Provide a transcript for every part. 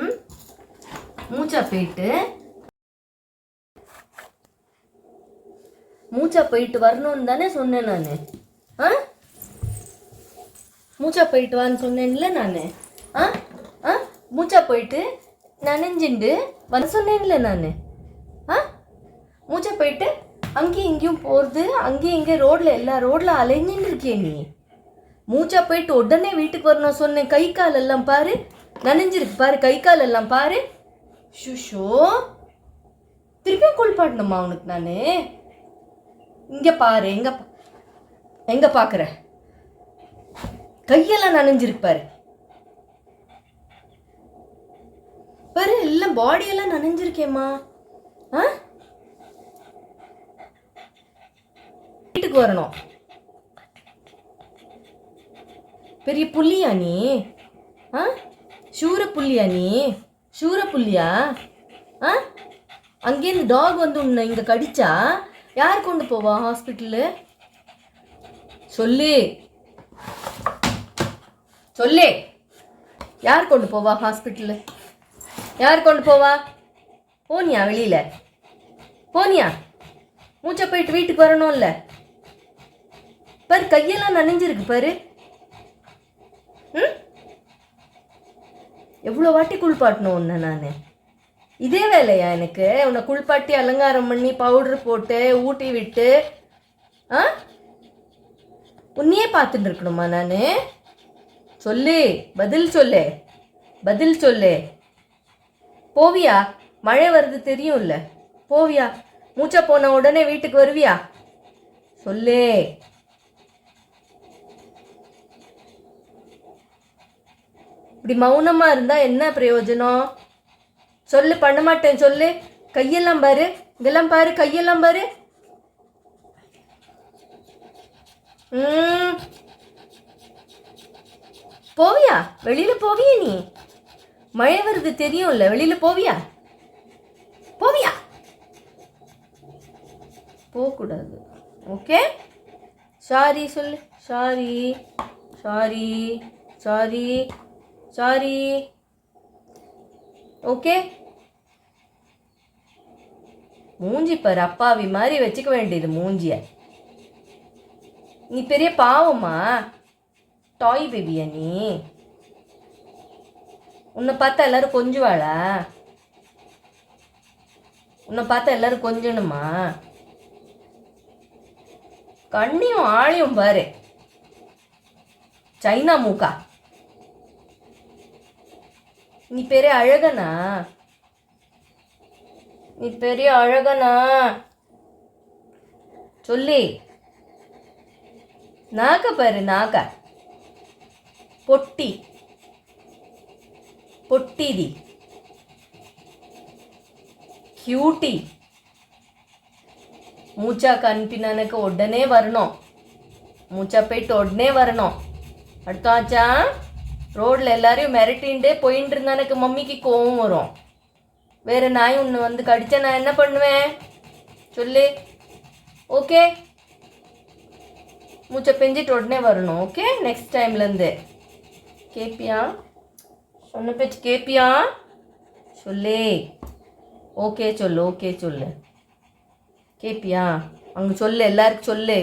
ம் மூச்சா போயிட்டு வரணும்னு தானே சொன்னேன் நான். ஆ மூச்சா போயிட்டு வான்னு சொன்னேன்ல நான். ஆ ஆ மூச்சா போயிட்டு நனைஞ்சுண்டு வர சொன்னேன்ல நான். ஆ மூச்சா போயிட்டு அங்கேயும் இங்கேயும் போகிறது, அங்கேயும் இங்கே எல்லா ரோடில் அலைஞ்சின்னு இருக்கியே நீ. மூச்சா போயிட்டு உடனே வீட்டுக்கு வரணும் சொன்னேன். கை கால் எல்லாம் பாரு, நனைஞ்சிருக்கு பாரு, கை கால் எல்லாம் பாரு. ஷுஷோ, திருப்பியும் குளிப்பாட்டணுமா அவனுக்கு நான்? இங்கே பாரு, எங்கே பார்க்குற? கையெல்லாம் நனைஞ்சிருக்கு பாரு, பாரு எல்லாம் பாடியெல்லாம் நனைஞ்சிருக்கேம்மா. ஆ வீட்டுக்கு வரணும். பெரிய புள்ளியா நீ? ஆ சூர புள்ளியா நீ? சூர புள்ளியா? ஆ அங்கேருந்து டாக் வந்து உன்னை இங்கே கடிச்சா யார் கொண்டு போவா ஹாஸ்பிட்டலு? சொல்லு சொல்லு, யார் கொண்டு போவா ஹாஸ்பிட்டலு? யார் கொண்டு போவா? போனியா வெளியில்? போனியா? மூச்சை போயிட்டு வீட்டுக்கு வரணும்ல? பாரு கையெல்லாம் நனைஞ்சிருக்கு பாரு. ம் எவ்வளோ வாட்டி குளிப்பாட்டணும் உன்னை நான்? இதே வேலையா எனக்கு? உன்னை குளிப்பாட்டி அலங்காரம் பண்ணி பவுட்ரு போட்டு ஊட்டி விட்டு உன்னையே பார்த்துட்டு இருக்கணுமா நான்? சொல்லு, பதில் சொல்லு. போவியா? மழை வருது தெரியும்ல, போவியா? மூச்சா போன உடனே வீட்டுக்கு வருவியா? சொல்லு. இப்படி மௌனமா இருந்தா என்ன பிரயோஜனம்? சொல்லு. பண்ண மாட்டேன் சொல்லு. கையெல்லாம் பாரு, இதெல்லாம் பாரு, கையெல்லாம் பாரு. போவியா? வெளியில போவியா நீ? மழை வருது தெரியும்ல, வெளியில போவியா? போகக்கூடாது. ஓகே, சாரி சொல்லு. சாரி. ஓகே, மூஞ்சி பாரு, அப்பாவி மாதிரி வச்சுக்க வேண்டியது மூஞ்சிய. நீ பெரிய பாவமா? டாய் பேபியா நீ? உன்னை பார்த்தா எல்லாரும் கொஞ்சுவாளா? உன்னை பார்த்தா எல்லாரும் கொஞ்சணுமா? கண்ணியும் ஆளையும் பாரு, சைனா மூக்கா. நீ பெரிய அழகனா? சொல்லி. நாக்க பாரு, நாக்க பொட்டிதி கியூட்டி. மூச்சா கண்பினனுக்கு உடனே வரணும். மூச்சா போயிட்டு உடனே வரணும். அடுத்தாச்சா ரோடில் எல்லாரையும் மிரட்டின்ண்டே போயின்னு இருந்தா எனக்கு மம்மிக்கு கோவம் வரும். வேறு நாய் ஒன்று வந்து கடிச்சா நான் என்ன பண்ணுவேன் சொல்லு. ஓகே, மூச்சை பெஞ்சிட்டு உடனே வரணும். ஓகே, நெக்ஸ்ட் டைம்லேருந்து கேட்பியா? சொன்ன பேச்சு கேட்பியா? சொல்லு. ஓகே சொல்லு. கேட்பியா? அங்கே சொல்லு, எல்லாருக்கும் சொல்லு,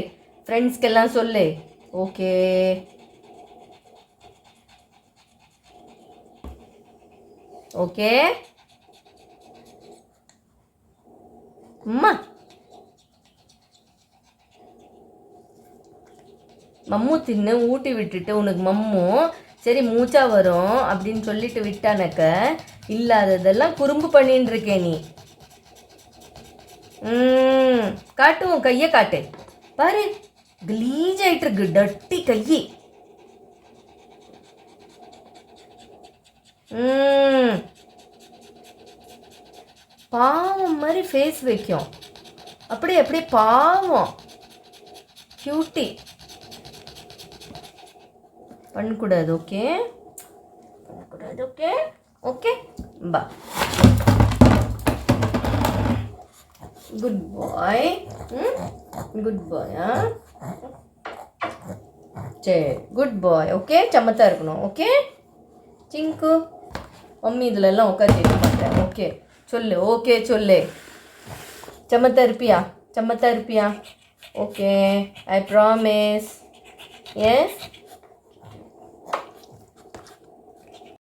ஃப்ரெண்ட்ஸ்க்கெல்லாம் சொல்லு. ஓகே, ஓகே அம்மா. மம்மு தின்னு ஊட்டி விட்டுட்டு உனக்கு மம்மு சரி மூச்சா வரும் அப்படின்னு சொல்லிட்டு விட்டானக்க இல்லாததெல்லாம் குறும்பு பண்ணின்னு இருக்கே நீ. காட்டுவோம், கையை காட்டு பாரு, கலீஜ் ஆயிட்டு இருக்கு, டட்டி கையை. பாவம் மாதிரி ஃபேஸ் வைக்கும், அப்படியே பாவம் கியூட்டி. பண்ணக்கூடாது. ஓகே, ஓகே பா. குட் பாய். சரி, குட் பாய். ஓகே, சமத்தா இருக்கணும். ஓகே சிங்கு. மம்மி இதிலெல்லாம் உட்கார கேட்க மாட்டேன். ஓகே சொல்லு, ஓகே சொல்லு. சமத்தா இருப்பியா? சமத்தா இருப்பியா? Okay, I promise. எஸ்.